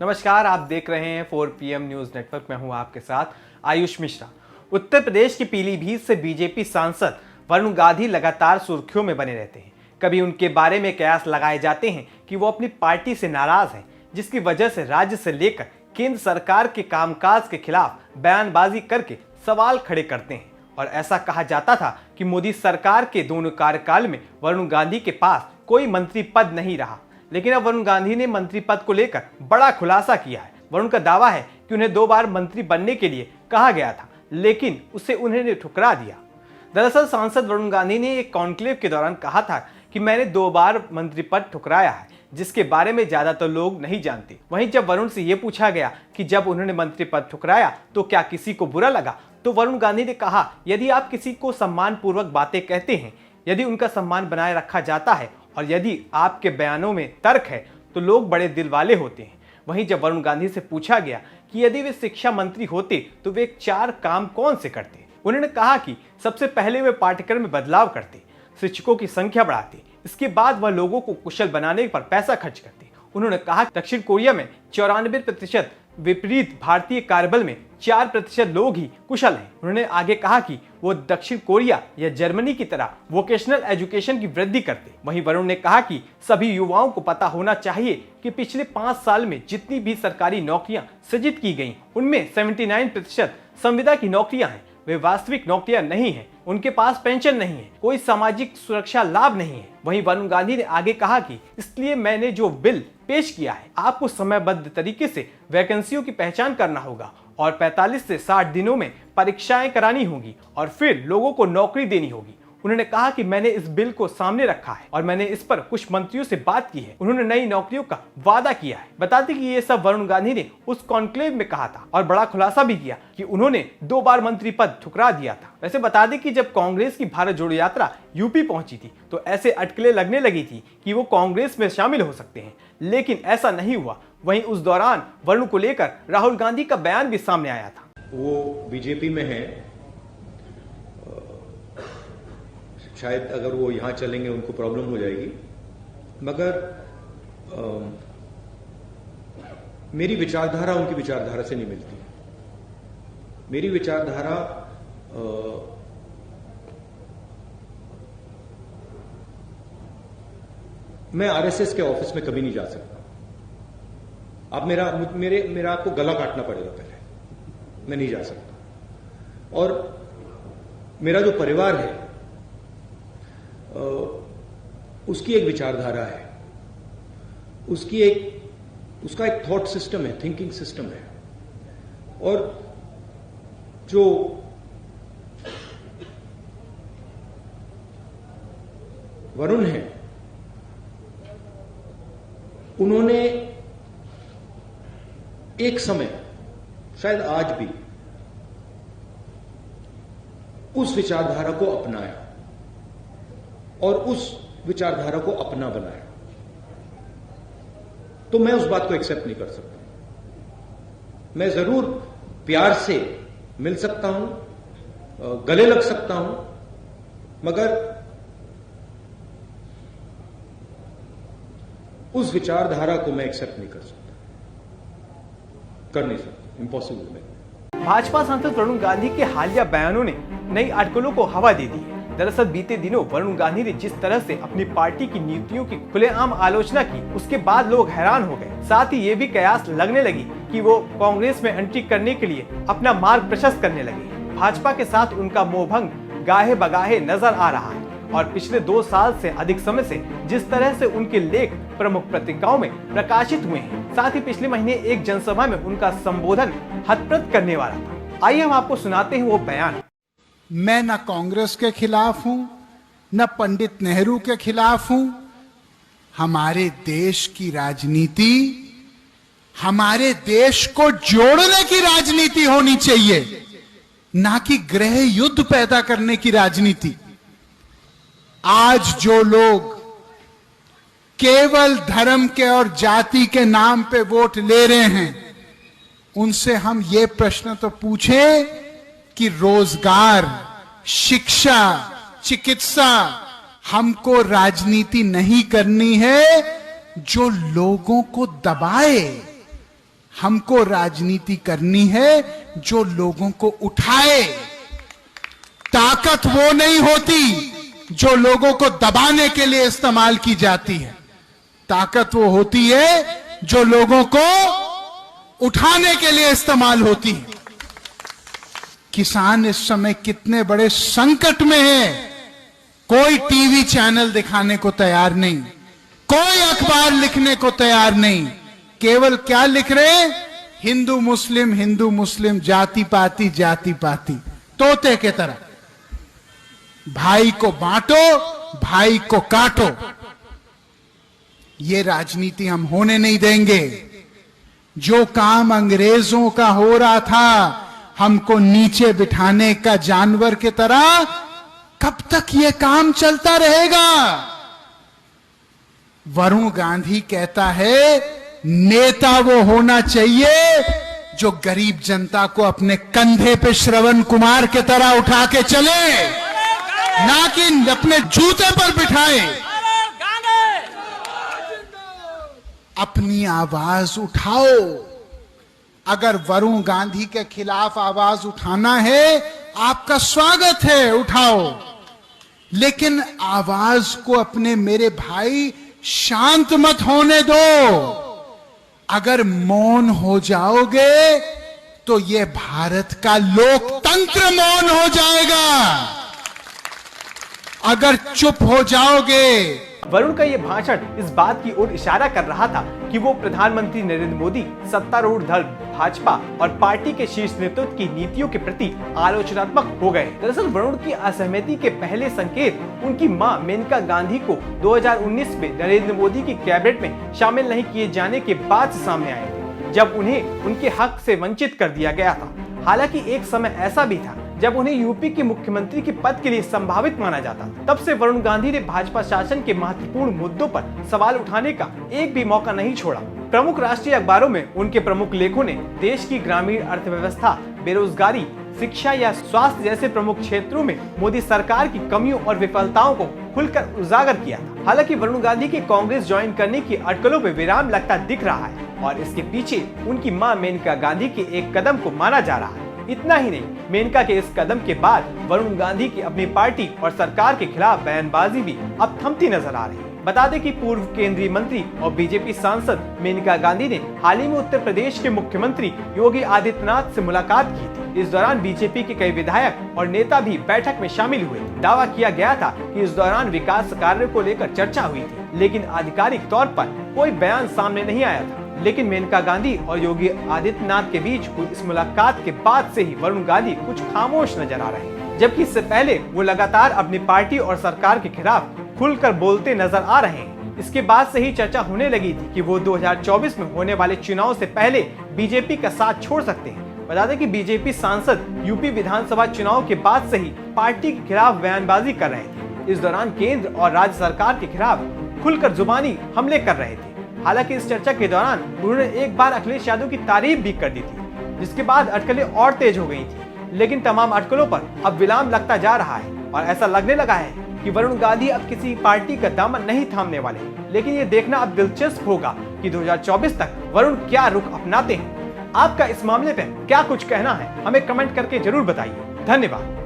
नमस्कार, आप देख रहे हैं 4PM न्यूज नेटवर्क में हूं आपके साथ आयुष मिश्रा। उत्तर प्रदेश के पीलीभीत से बीजेपी सांसद वरुण गांधी लगातार सुर्खियों में बने रहते हैं। कभी उनके बारे में कयास लगाए जाते हैं कि वो अपनी पार्टी से नाराज हैं, जिसकी वजह से राज्य से लेकर केंद्र सरकार के कामकाज के खिलाफ बयानबाजी करके सवाल खड़े करते हैं। और ऐसा कहा जाता था कि मोदी सरकार के दोनों कार्यकाल में वरुण गांधी के पास कोई मंत्री पद नहीं रहा, लेकिन अब वरुण गांधी ने मंत्री पद को लेकर बड़ा खुलासा किया है। वरुण का दावा है कि उन्हें 2 बार मंत्री बनने के लिए कहा गया था, लेकिन उसे उन्होंने ठुकरा दिया। दरअसल सांसद वरुण गांधी ने एक कॉन्क्लेव के दौरान कहा था कि मैंने 2 बार मंत्री पद ठुकराया है, जिसके बारे में ज्यादातर लोग नहीं जानते। वहीं जब वरुण से यह पूछा गया कि जब उन्होंने मंत्री पद ठुकराया तो क्या किसी को बुरा लगा, तो वरुण गांधी ने कहा, यदि आप किसी को सम्मान पूर्वक बातें कहते हैं, यदि उनका सम्मान बनाए रखा जाता है और यदि आपके बयानों में तर्क है तो लोग बड़े दिल वाले होते हैं। वहीं जब वरुण गांधी से पूछा गया कि यदि वे शिक्षा मंत्री होते तो वे 4 काम कौन से करते, उन्होंने कहा कि सबसे पहले वे पाठ्यक्रम में बदलाव करते, शिक्षकों की संख्या बढ़ाते, इसके बाद वह लोगों को कुशल बनाने पर पैसा खर्च करते। उन्होंने कहा कि दक्षिण कोरिया में 94% विपरीत भारतीय कार्यबल में 4% लोग ही कुशल हैं। उन्होंने आगे कहा कि वो दक्षिण कोरिया या जर्मनी की तरह वोकेशनल एजुकेशन की वृद्धि करते। वहीं वरुण ने कहा कि सभी युवाओं को पता होना चाहिए कि पिछले 5 साल में जितनी भी सरकारी नौकरियां सृजित की गई, उनमें 79% संविदा की नौकरियां हैं। वे वास्तविक नौकरियां नहीं हैं, उनके पास पेंशन नहीं है, कोई सामाजिक सुरक्षा लाभ नहीं है। वहीं वरुण गांधी ने आगे कहा कि इसलिए मैंने जो बिल पेश किया है, आपको समयबद्ध तरीके से वैकेंसियों की पहचान करना होगा और 45 से 60 दिनों में परीक्षाएं करानी होगी और फिर लोगों को नौकरी देनी होगी। उन्होंने कहा कि मैंने इस बिल को सामने रखा है और मैंने इस पर कुछ मंत्रियों से बात की है, उन्होंने नई नौकरियों का वादा किया है। बता दें कि ये सब वरुण गांधी ने उस कॉन्क्लेव में कहा था और बड़ा खुलासा भी किया कि उन्होंने 2 बार मंत्री पद ठुकरा दिया था। वैसे बता दें कि जब कांग्रेस की भारत जोड़ो यात्रा यूपी पहुंची थी तो ऐसे अटकलें लगने लगी थी कि वो कांग्रेस में शामिल हो सकते हैं, लेकिन ऐसा नहीं हुआ। वहीं उस दौरान वरुण को लेकर राहुल गांधी का बयान भी सामने आया था। वो बीजेपी में है, शायद अगर वो यहां चलेंगे उनको प्रॉब्लम हो जाएगी, मगर मेरी विचारधारा उनकी विचारधारा से नहीं मिलती। मेरी विचारधारा मैं आरएसएस के ऑफिस में कभी नहीं जा सकता। अब मेरा आपको गला काटना पड़ेगा, पहले मैं नहीं जा सकता। और मेरा जो परिवार है उसकी एक विचारधारा है, उसका एक थॉट सिस्टम है, थिंकिंग सिस्टम है। और जो वरुण है, उन्होंने एक समय, शायद आज भी, उस विचारधारा को अपनाया और उस विचारधारा को अपना बनाया, तो मैं उस बात को एक्सेप्ट नहीं कर सकता। मैं जरूर प्यार से मिल सकता हूं, गले लग सकता हूं, मगर उस विचारधारा को मैं एक्सेप्ट नहीं कर सकता, कर नहीं सकता, इम्पॉसिबल है। भाजपा सांसद वरुण गांधी के हालिया बयानों ने नई अटकलों को हवा दे दी है। दरअसल बीते दिनों वरुण गांधी ने जिस तरह से अपनी पार्टी की नीतियों की खुलेआम आलोचना की, उसके बाद लोग हैरान हो गए। साथ ही ये भी कयास लगने लगी कि वो कांग्रेस में एंट्री करने के लिए अपना मार्ग प्रशस्त करने लगे। भाजपा के साथ उनका मोहभंग गाहे बगाहे नजर आ रहा है और पिछले 2 साल से अधिक समय से जिस तरह से उनके लेख प्रमुख पत्रिकाओं में प्रकाशित हुए हैं, साथ ही पिछले महीने एक जनसभा में उनका संबोधन हतप्रत करने वाला था। आइए हम आपको सुनाते हैं वो बयान। मैं न कांग्रेस के खिलाफ हूं, न पंडित नेहरू के खिलाफ हूं। हमारे देश की राजनीति, हमारे देश को जोड़ने की राजनीति होनी चाहिए, ना कि गृह युद्ध पैदा करने की राजनीति। आज जो लोग केवल धर्म के और जाति के नाम पे वोट ले रहे हैं, उनसे हम ये प्रश्न तो पूछें कि रोजगार, शिक्षा, चिकित्सा, हमको राजनीति नहीं करनी है जो लोगों को दबाए, हमको राजनीति करनी है जो लोगों को उठाए। ताकत वो नहीं होती जो लोगों को दबाने के लिए इस्तेमाल की जाती है। ताकत वो होती है जो लोगों को उठाने के लिए इस्तेमाल होती है। किसान इस समय कितने बड़े संकट में है। कोई टीवी चैनल दिखाने को तैयार नहीं, कोई अखबार लिखने को तैयार नहीं। केवल क्या लिख रहे हैं? हिंदू मुस्लिम, जाति पाति, तोते के तरह। भाई को बांटो, भाई को काटो। ये राजनीति हम होने नहीं देंगे। जो काम अंग्रेजों का हो रहा था, हमको नीचे बिठाने का जानवर की तरह, कब तक ये काम चलता रहेगा? वरुण गांधी कहता है नेता वो होना चाहिए जो गरीब जनता को अपने कंधे पे श्रवण कुमार की तरह उठा के चले, ना कि अपने जूते पर बिठाए। अपनी आवाज उठाओ। अगर वरुण गांधी के खिलाफ आवाज उठाना है, आपका स्वागत है, उठाओ। लेकिन आवाज को अपने मेरे भाई शांत मत होने दो। अगर मौन हो जाओगे तो ये भारत का लोकतंत्र मौन हो जाएगा। अगर चुप हो जाओगे। वरुण का ये भाषण इस बात की ओर इशारा कर रहा था कि वो प्रधानमंत्री नरेंद्र मोदी, सत्तारूढ़ दल भाजपा और पार्टी के शीर्ष नेतृत्व की नीतियों के प्रति आलोचनात्मक हो गए। दरअसल वरुण की असहमति के पहले संकेत उनकी मां मेनका गांधी को 2019 में नरेंद्र मोदी की कैबिनेट में शामिल नहीं किए जाने के बाद से सामने आए थे, जब उन्हें उनके हक से वंचित कर दिया गया था। हालांकि एक समय ऐसा भी था जब उन्हें यूपी के मुख्यमंत्री के पद के लिए संभावित माना जाता था। तब से वरुण गांधी ने भाजपा शासन के महत्वपूर्ण मुद्दों पर सवाल उठाने का एक भी मौका नहीं छोड़ा। प्रमुख राष्ट्रीय अखबारों में उनके प्रमुख लेखों ने देश की ग्रामीण अर्थव्यवस्था, बेरोजगारी, शिक्षा या स्वास्थ्य जैसे प्रमुख क्षेत्रों में मोदी सरकार की कमियों और विफलताओं को खुलकर उजागर किया था। हालांकि वरुण गांधी के कांग्रेस ज्वाइन करने की अटकलों पर विराम लगता दिख रहा है और इसके पीछे उनकी मां मेनका गांधी के एक कदम को माना जा रहा है। इतना ही नहीं, मेनका के इस कदम के बाद वरुण गांधी की अपनी पार्टी और सरकार के खिलाफ बयानबाजी भी अब थमती नजर आ रही है। बता दें कि पूर्व केंद्रीय मंत्री और बीजेपी सांसद मेनका गांधी ने हाल ही में उत्तर प्रदेश के मुख्यमंत्री योगी आदित्यनाथ से मुलाकात की थी। इस दौरान बीजेपी के कई विधायक और नेता भी बैठक में शामिल हुए। दावा किया गया था कि इस दौरान विकास कार्यों को लेकर चर्चा हुई थी, लेकिन आधिकारिक तौर पर कोई बयान सामने नहीं आया था। लेकिन मेनका गांधी और योगी आदित्यनाथ के बीच हुई इस मुलाकात के बाद से ही वरुण गांधी कुछ खामोश नजर आ रहे हैं, जबकि इससे पहले वो लगातार अपनी पार्टी और सरकार के खिलाफ खुलकर बोलते नजर आ रहे हैं। इसके बाद से ही चर्चा होने लगी थी कि वो 2024 में होने वाले चुनाव से पहले बीजेपी का साथ छोड़ सकते हैं। बता दें कि बीजेपी सांसद यूपी विधानसभा चुनाव के बाद से ही पार्टी के खिलाफ बयानबाजी कर रहे थे। इस दौरान केंद्र और राज्य सरकार के खिलाफ खुलकर जुबानी हमले कर रहे थे। हालांकि इस चर्चा के दौरान उन्होंने एक बार अखिलेश यादव की तारीफ भी कर दी थी, जिसके बाद अटकलें और तेज हो गई थी। लेकिन तमाम अटकलों पर अब विराम लगता जा रहा है और ऐसा लगने लगा है कि वरुण गांधी अब किसी पार्टी का दामन नहीं थामने वाले। लेकिन ये देखना अब दिलचस्प होगा कि 2024 तक वरुण क्या रुख अपनाते हैं। आपका इस मामले पर क्या कुछ कहना है, हमें कमेंट करके जरूर बताइए। धन्यवाद।